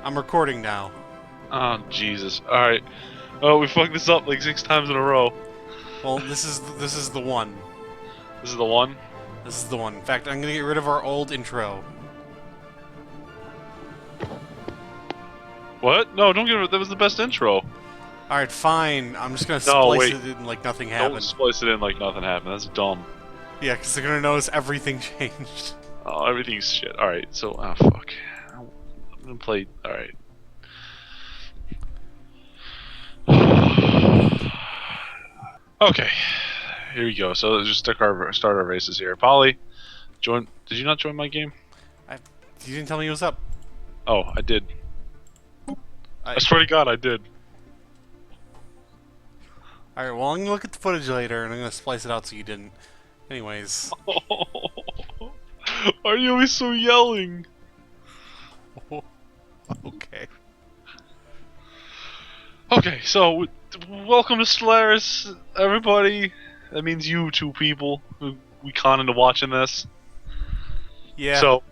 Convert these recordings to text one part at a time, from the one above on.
I'm recording now. Oh, Jesus. Alright. Oh, we fucked this up like 6 times in a row. Well, this is the one. This is the one? This is the one. In fact, I'm gonna get rid of our old intro. What? No, don't get it. That was the best intro. Alright, fine. I'm just gonna No, splice wait. it in like nothing Don't happened. splice it in like nothing happened. That's dumb. Yeah, because they're gonna notice everything changed. Oh, everything's shit. Alright, so, fuck. I'm gonna play. Alright. Okay. Here we go. So, let's just start our races here. Polly, join. Did you not join my game? You didn't tell me it was up. Oh, I did. I swear to God, I did. Alright, well, I'm gonna look at the footage later and I'm gonna splice it out so you didn't. Anyways. Why are you always so yelling? Okay. Okay, so welcome to Stellaris, everybody. That means you two people who we con into watching this. Yeah. So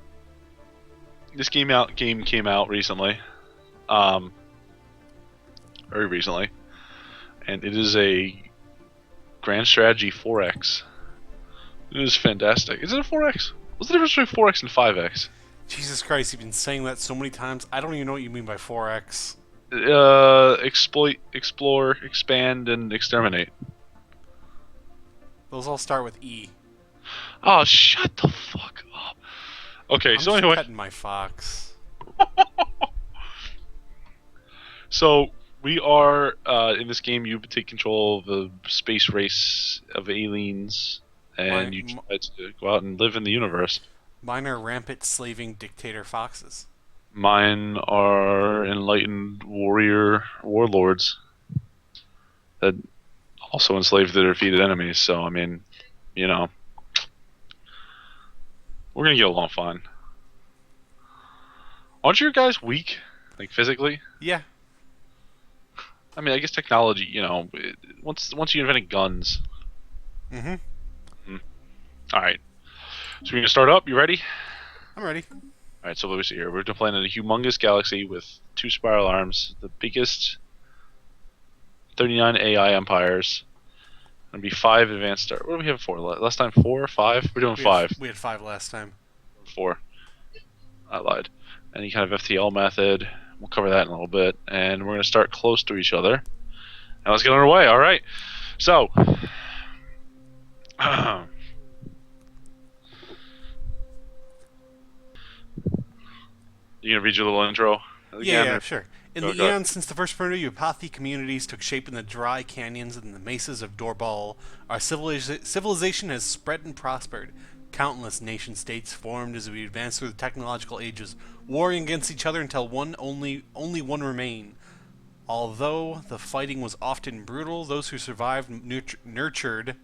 this game came out recently, very recently, and it is a Grand Strategy 4X. It is fantastic. Is it a 4X? What's the difference between 4X and 5X? Jesus Christ, you've been saying that so many times. I don't even know what you mean by 4X. Exploit, explore, expand, and exterminate. Those all start with E. Oh, shut the fuck up. Okay, I'm so just anyway. petting my fox. So, we are, in this game, you take control of a space race of aliens, and you try to go out and live in the universe. Mine are rampant slaving dictator foxes. Mine are enlightened warlords that also enslave their defeated enemies, so, I mean, you know, we're gonna get along fine. Aren't your guys weak, like, physically? Yeah. I mean, I guess technology, you know, once you invented guns. Mm-hmm. Alright. So we're gonna start up, you ready? I'm ready. Alright, so let me see here. We're playing in a humongous galaxy with 2 spiral arms, the biggest 39 AI empires. Gonna be 5 advanced star. What do we have for? Last time 4 or 5? We're doing 5. We had 5 last time. 4. I lied. Any kind of FTL method. We'll cover that in a little bit. And we're gonna start close to each other. And let's get underway, alright? So you gonna read your little intro? Yeah, sure. In the eons since the first primitive Apache communities took shape in the dry canyons and the mesas of Dorbal, our civilization has spread and prospered. Countless nation-states formed as we advanced through the technological ages, warring against each other until only one remained. Although the fighting was often brutal, those who survived nurtured,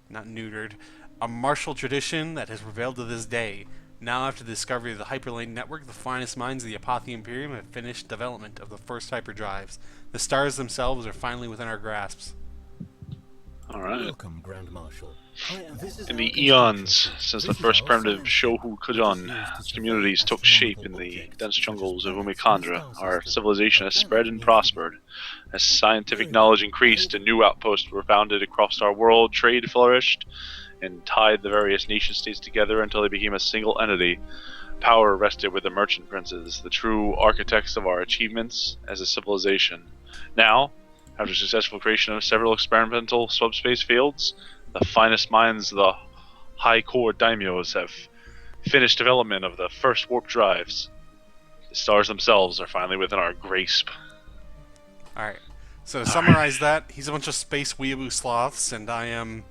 not neutered, a martial tradition that has prevailed to this day. Now, after the discovery of the Hyperlane network, the finest minds of the Apache Imperium have finished development of the first hyperdrives. The stars themselves are finally within our grasps. Alright. Welcome, Grand Marshal. In the eons since the first primitive Shohu Kujan communities took shape in the dense jungles of Umikandra, our civilization has spread and prospered. As scientific knowledge increased and new outposts were founded across our world, trade flourished and tied the various nation-states together until they became a single entity. Power rested with the merchant princes, the true architects of our achievements as a civilization. Now, after successful creation of several experimental subspace fields, the finest minds of the high core daimyos have finished development of the first warp drives. The stars themselves are finally within our grasp. Alright, so to summarize that, he's a bunch of space weeaboo sloths, and I am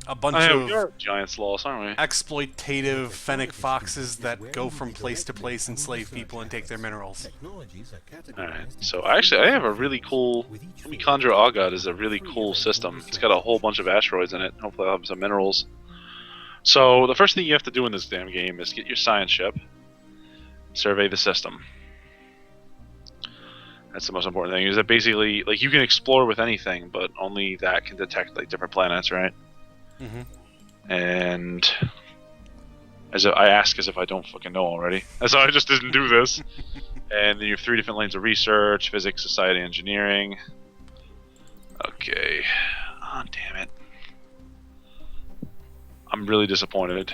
a bunch of giant sloths, aren't we? Exploitative fennec foxes that go from place to place, enslave people, and take their minerals. Alright, so actually I have a really cool... Umikandra Augad is a really cool system. It's got a whole bunch of asteroids in it. Hopefully I'll have some minerals. So the first thing you have to do in this damn game is get your science ship, survey the system. That's the most important thing, is that basically, like, you can explore with anything, but only that can detect, like, different planets, right? Mm-hmm. And I ask as if I don't fucking know already. As I just didn't do this. And then you have 3 different lanes of research: physics, society, engineering. Okay. Oh, damn it. I'm really disappointed.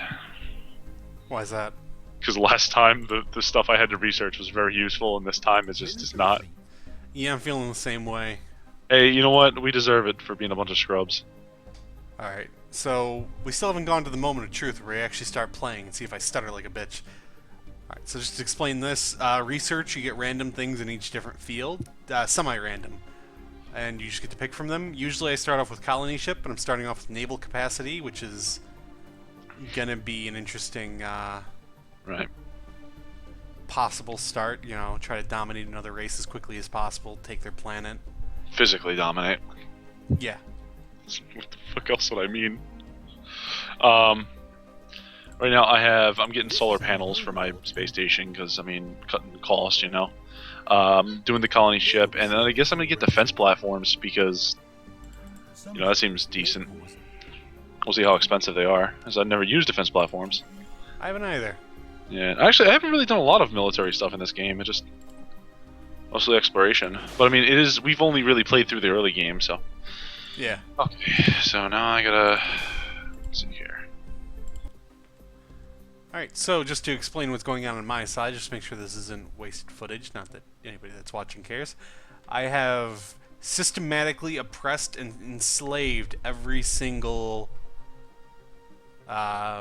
Why is that? Because last time the stuff I had to research was very useful, and this time it's just not. Yeah, I'm feeling the same way. Hey, you know what? We deserve it for being a bunch of scrubs. Alright, so we still haven't gone to the moment of truth where we actually start playing and see if I stutter like a bitch. Alright, so just to explain this, research, you get random things in each different field, semi-random. And you just get to pick from them. Usually I start off with colony ship, but I'm starting off with naval capacity, which is gonna be an interesting Right. possible start. You know, try to dominate another race as quickly as possible, take their planet. Physically dominate. Yeah. What the fuck else would I mean? Right now I'm getting solar panels for my space station because, I mean, cutting costs, you know. Doing the colony ship, and then I guess I'm gonna get defense platforms because, you know, that seems decent. We'll see how expensive they are, as I've never used defense platforms. I haven't either. Yeah, actually, I haven't really done a lot of military stuff in this game. It's just mostly exploration. But I mean, we've only really played through the early game, so. Yeah. Okay, so now I gotta see here. Alright, so just to explain what's going on my side, just to make sure this isn't wasted footage, not that anybody that's watching cares. I have systematically oppressed and enslaved every single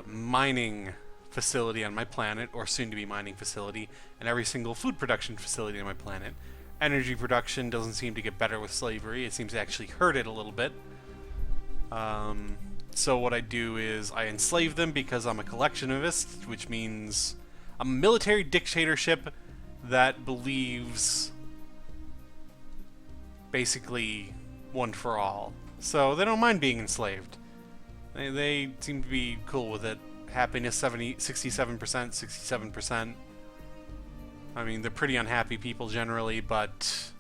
mining facility on my planet, or soon-to-be mining facility, and every single food production facility on my planet. Energy production doesn't seem to get better with slavery. It seems to actually hurt it a little bit. So what I do is I enslave them because I'm a collectionist, which means I'm a military dictatorship that believes basically one for all. So they don't mind being enslaved. They seem to be cool with it. Happiness 67%, 67%. I mean, they're pretty unhappy people generally, but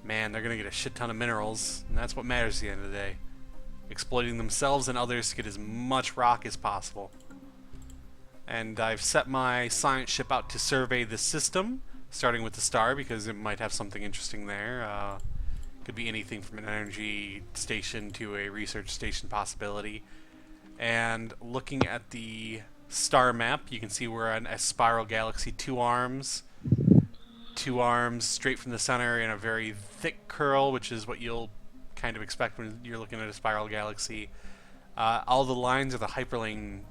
man, they're gonna get a shit ton of minerals, and that's what matters at the end of the day. Exploiting themselves and others to get as much rock as possible. And I've set my science ship out to survey the system, starting with the star because it might have something interesting there. Could be anything from an energy station to a research station possibility. And looking at the star map, you can see we're on a spiral galaxy, 2 arms. 2 arms straight from the center in a very thick curl, which is what you'll kind of expect when you're looking at a spiral galaxy. All the lines are the hyperlanes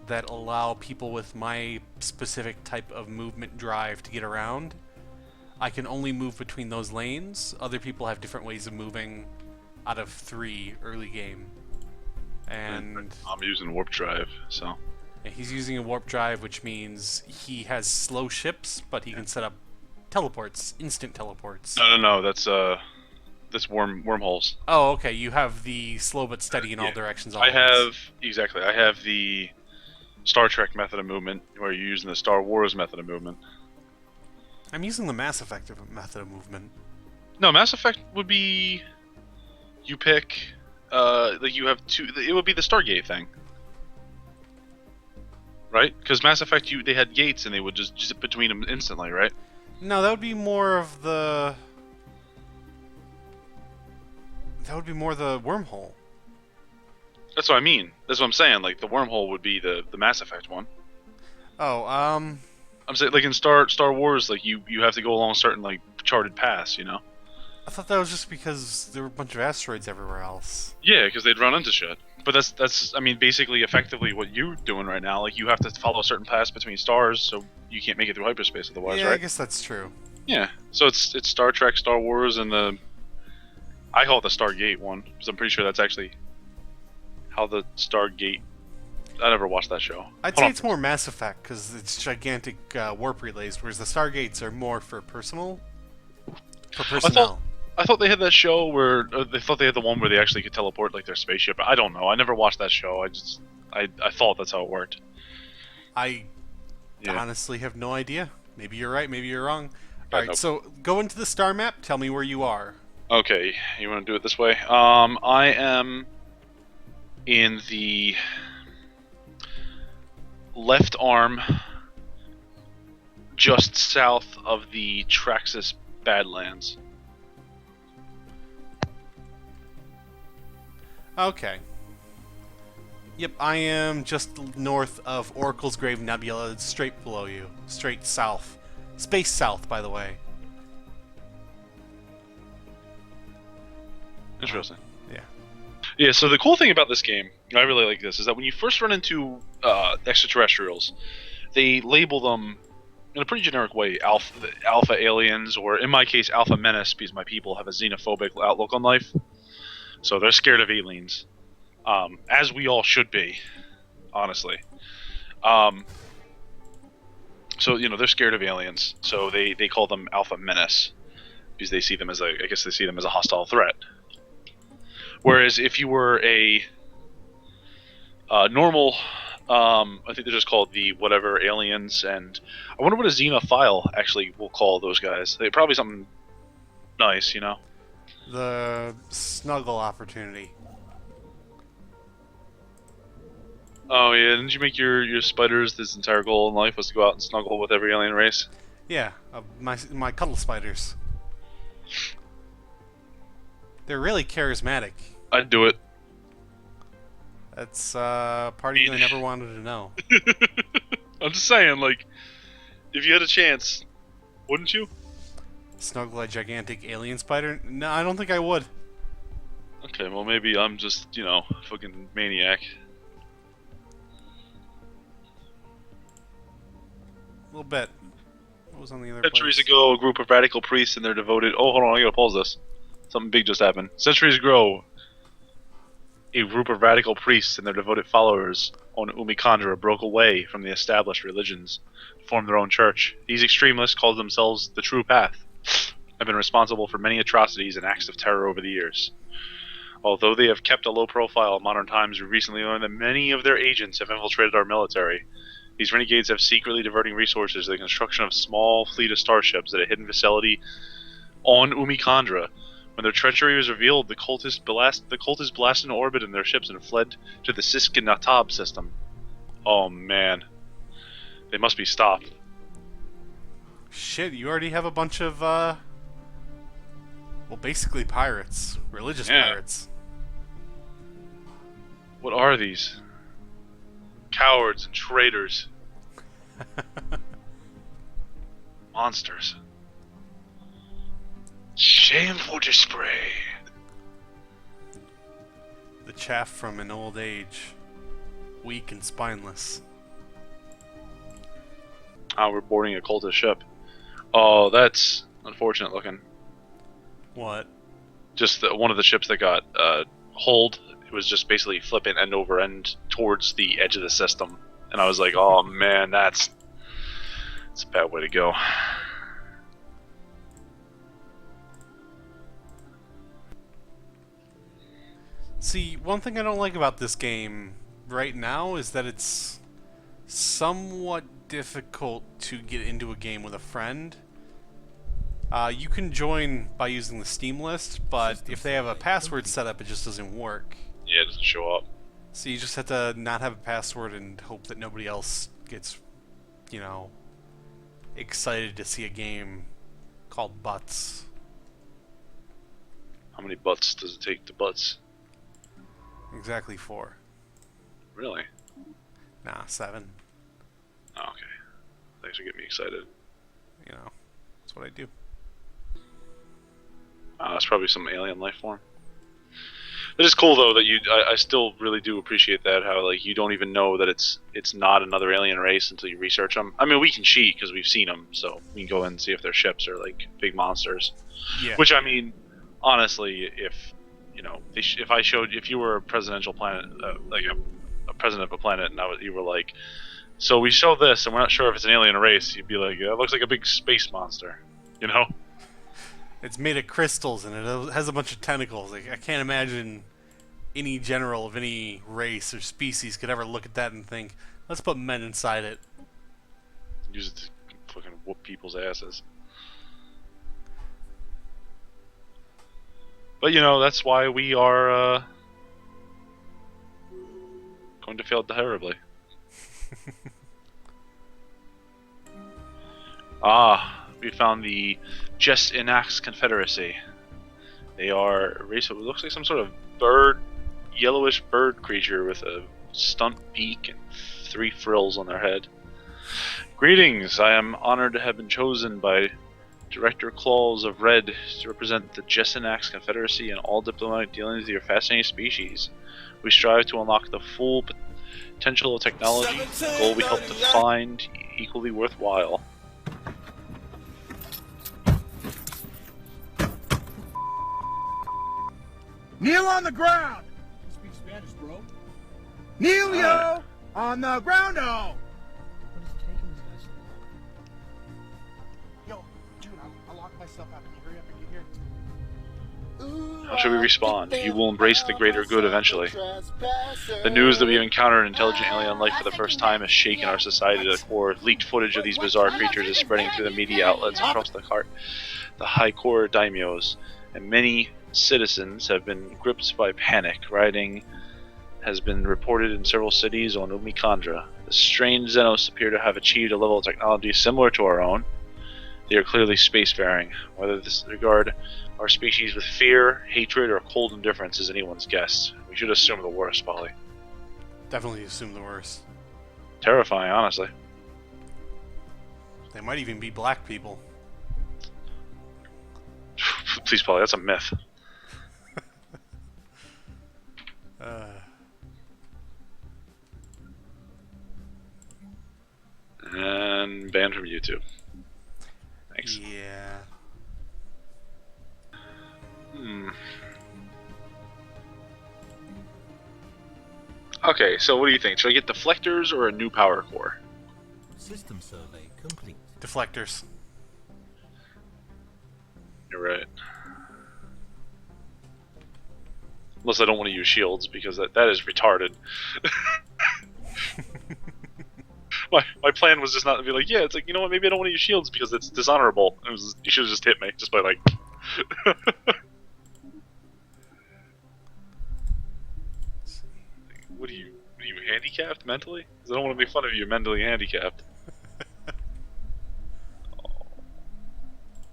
that allow people with my specific type of movement drive to get around. I can only move between those lanes. Other people have different ways of moving out of 3 early game. And I'm using warp drive, so. He's using a warp drive, which means he has slow ships, but he can set up teleports, instant teleports. No, that's wormholes. Oh, okay. You have the slow but steady in all directions. I have the Star Trek method of movement, where you're using the Star Wars method of movement. I'm using the Mass Effect method of movement. No, Mass Effect would be you pick like you have 2. It would be the Stargate thing, right? Because Mass Effect, they had gates and they would just zip between them instantly, right? No, that would be more of the. That would be more the wormhole. That's what I mean. That's what I'm saying. Like the wormhole would be the Mass Effect one. Oh, I'm saying like in Star Wars, like you have to go along certain like charted paths, you know. I thought that was just because there were a bunch of asteroids everywhere else. Yeah, because they'd run into shit. But that's I mean basically effectively what you're doing right now. Like you have to follow certain paths between stars, so you can't make it through hyperspace otherwise, yeah, right? I guess that's true. Yeah. So it's Star Trek, Star Wars, and I call it the Stargate one because I'm pretty sure that's actually how the Stargate. I never watched that show. I'd say it's more Mass Effect because it's gigantic warp relays, whereas the Stargates are more for personnel. I thought they had that show where they thought they had the one where they actually could teleport like their spaceship. I don't know. I never watched that show. I thought that's how it worked. I honestly have no idea. Maybe you're right. Maybe you're wrong. All right. So go into the star map. Tell me where you are. Okay. You want to do it this way? I am in the left arm just south of the Traxxas Badlands. Okay. Yep, I am just north of Oracle's Grave Nebula, straight below you. Straight south. Space south, by the way. Interesting. Yeah. Yeah, so the cool thing about this game, and I really like this, is that when you first run into extraterrestrials, they label them in a pretty generic way, alpha aliens, or in my case, alpha menace, because my people have a xenophobic outlook on life. So they're scared of aliens, as we all should be, honestly. So they're scared of aliens, so they call them alpha menace because they see them as a hostile threat. Whereas if you were a normal, I think they're just called the whatever aliens, and I wonder what a xenophile actually will call those guys. They probably something nice, The snuggle opportunity. Oh yeah, didn't you make your spiders this entire goal in life was to go out and snuggle with every alien race? Yeah, my cuddle spiders. They're really charismatic. I'd do it. That's part of you I never wanted to know. I'm just saying, like, if you had a chance, wouldn't you? Snuggle a gigantic alien spider? No, I don't think I would. Okay, well maybe I'm just, fucking maniac. A little bit. What was on the other Centuries place? ago, a group of radical priests and their devoted... Oh, hold on, I gotta pause this. Something big just happened. Centuries ago, a group of radical priests and their devoted followers on Umikandra broke away from the established religions to form their own church. These extremists called themselves the True Path, have been responsible for many atrocities and acts of terror over the years. Although they have kept a low profile in modern times, we recently learned that many of their agents have infiltrated our military. These renegades have secretly diverting resources to the construction of a small fleet of starships at a hidden facility on Umikandra. When their treachery was revealed, the cultists blasted into orbit in their ships and fled to the Siskinatab system. Oh man. They must be stopped. Shit, you already have a bunch of, well, basically pirates. Religious pirates. What are these? Cowards and traitors. Monsters. Shameful display. The chaff from an old age. Weak and spineless. We're boarding a cultist ship. Oh, that's unfortunate looking. What? Just one of the ships that got holed. It was just basically flipping end over end towards the edge of the system. And I was like, oh man, that's a bad way to go. See, one thing I don't like about this game right now is that it's somewhat difficult to get into a game with a friend. You can join by using the Steam list, but if they have a password set up, it just doesn't work. Yeah, it doesn't show up. So you just have to not have a password and hope that nobody else gets, excited to see a game called Butts. How many butts does it take to butts? Exactly 4. Really? Nah, 7. Oh, okay. Thanks for getting me excited. That's what I do. That's probably some alien life form. It is cool though that I still really do appreciate that, how like you don't even know that it's not another alien race until you research them. I mean, we can cheat because we've seen them, so we can go in and see if their ships are like big monsters. Yeah. Which I mean, honestly, if if you were a presidential planet, like a president of a planet, and you were like, so we show this and we're not sure if it's an alien race, you'd be like, yeah, it looks like a big space monster, It's made of crystals and it has a bunch of tentacles. Like, I can't imagine any general of any race or species could ever look at that and think, let's put men inside it. Use it to fucking whoop people's asses. But that's why we are going to fail terribly. Ah, we found the Jesinax Confederacy. They are a race of what looks like some sort of bird, yellowish bird creature with a stunt beak and 3 frills on their head. Greetings, I am honored to have been chosen by Director Claws of Red to represent the Jesinax Confederacy in all diplomatic dealings with your fascinating species. We strive to unlock the full potential of technology, a goal we hope to find equally worthwhile. Kneel on the ground! You speak Spanish, bro. Kneel, yo! On the ground, oh! What is taking these guys so long? Yo, dude, I'll lock myself out. Can you hurry up and get here? How should we respond? You will embrace the greater good eventually. The news that we have encountered intelligent alien life for the first time has shaken our society to the core. Leaked footage of these bizarre creatures is spreading through the media outlets across the high core daimyos, and many citizens have been gripped by panic. Rioting has been reported in several cities on Umikandra. The strange Xenos appear to have achieved a level of technology similar to our own. They are clearly spacefaring. Whether this regard our species with fear, hatred, or cold indifference is anyone's guess. We should assume the worst, Polly. Definitely assume the worst. Terrifying, honestly. They might even be black people. Please, Polly, that's a myth. And banned from YouTube. Thanks. Yeah. Okay, so what do you think? Should I get deflectors or a new power core? System survey complete. Deflectors. You're right. Unless I don't want to use shields, because that is retarded. my plan was just not to be like, yeah, it's like, you know what, maybe I don't want to use shields because it's dishonorable. You should have just hit me, just by like... What are you handicapped mentally? 'Cause I don't want to make fun of you mentally handicapped.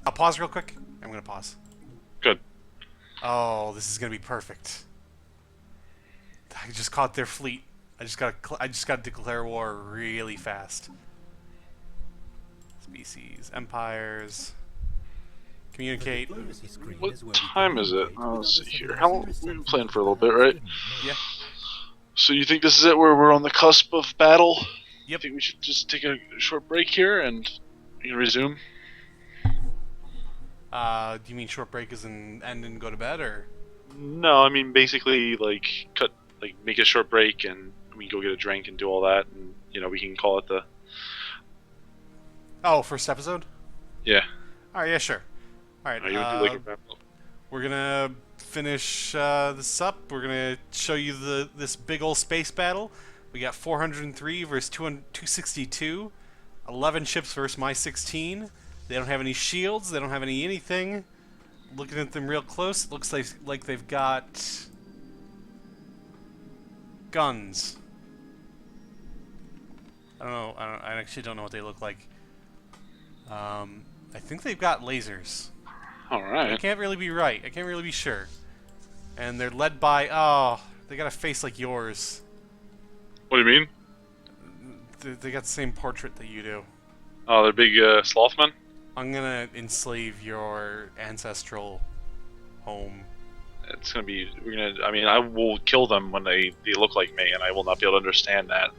I'll pause real quick. I'm gonna pause. Good. Oh, this is gonna be perfect. I just caught their fleet. I just gotta declare war really fast. Species, empires, communicate. What time is it? Let's see here. How long? We've been playing for a little bit, right? Yeah. So you think this is it, where we're on the cusp of battle? Yep. I think we should just take a short break here and you can resume. Do you mean short break as in end and go to bed, or? No, I mean basically make a short break and we can go get a drink and do all that, and you know we can call it the. Oh, first episode? Yeah. All right, yeah, sure. All right. We're gonna finish this up. We're gonna show you this big old space battle. We got 403 versus 262. 11 ships versus my 16. They don't have any shields. They don't have anything. Looking at them real close, it looks like they've got guns. I don't know. I actually don't know what they look like. I think they've got lasers. All right. I can't really be right. I can't really be sure. And they're led by... Oh, they got a face like yours. What do you mean? They got the same portrait that you do. Oh, they're big slothman? I'm gonna enslave your ancestral home. It's gonna be... I mean, I will kill them when they look like me, and I will not be able to understand that.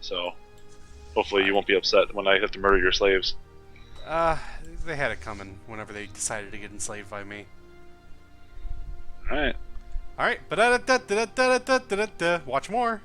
So, hopefully you won't be upset when I have to murder your slaves. They had it coming whenever they decided to get enslaved by me. Alright. Alright, watch more.